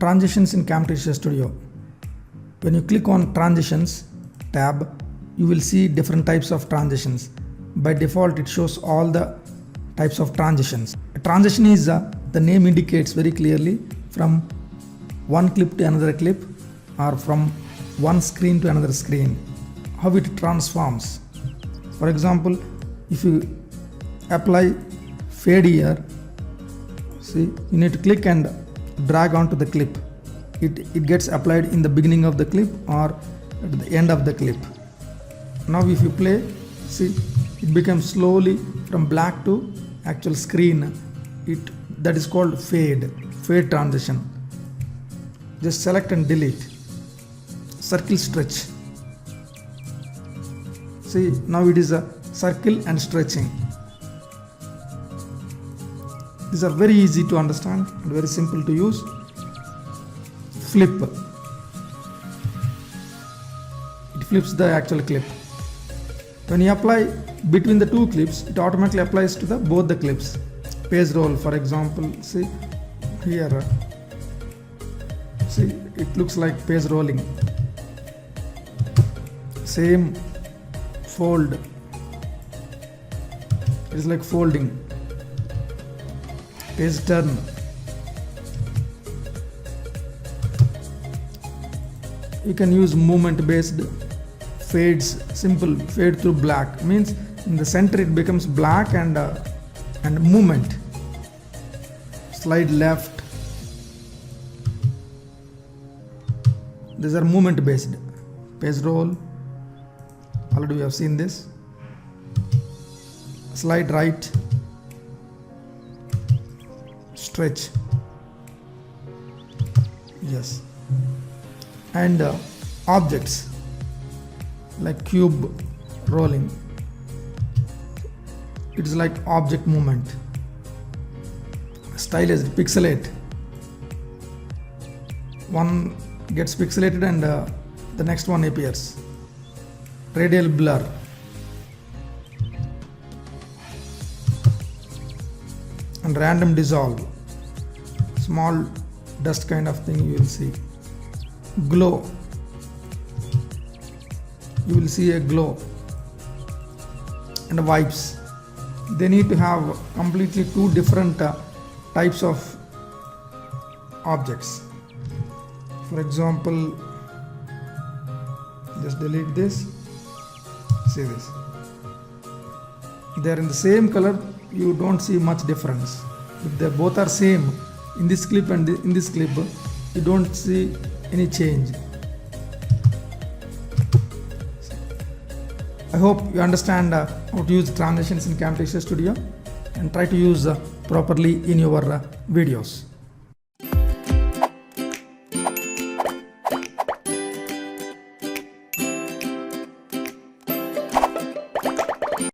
Transitions in Camtasia Studio. When you click on Transitions tab, you will see different types of transitions. By default, it shows all the types of transitions. A transition is, the name indicates very clearly, from one clip to another clip or from one screen to another screen. How it transforms. For example, if you apply fade here, see, you need to click and drag onto the clip. It gets applied in the beginning of the clip or at the end of the clip. Now if you play, see, it becomes slowly from black to actual screen. That is called fade transition. Just select and delete. Circle stretch. See, now it is a circle and stretching. These are very easy to understand and very simple to use. Flip. It flips the actual clip. When you apply between the two clips, it automatically applies to both the clips. Page roll, for example, see here. See, it looks like page rolling. Same fold. It is like folding. Page turn. You can use movement based fades. Simple fade through black means in the center it becomes black and movement. Slide left. These are movement based. Page roll. Already we have seen this. Slide right. Stretch. Yes. And objects like cube rolling. It is like object movement. Stylized, pixelate. One gets pixelated and the next one appears. Radial blur. And random dissolve. Small dust kind of thing you will see. Glow. You will see a glow. And wipes. They need to have completely two different types of objects. For example, just delete this. See this. They are in the same color. You don't see much difference. If they both are same in this clip and in this clip, you don't see any change. I hope you understand how to use transitions in Camtasia Studio and try to use properly in your videos.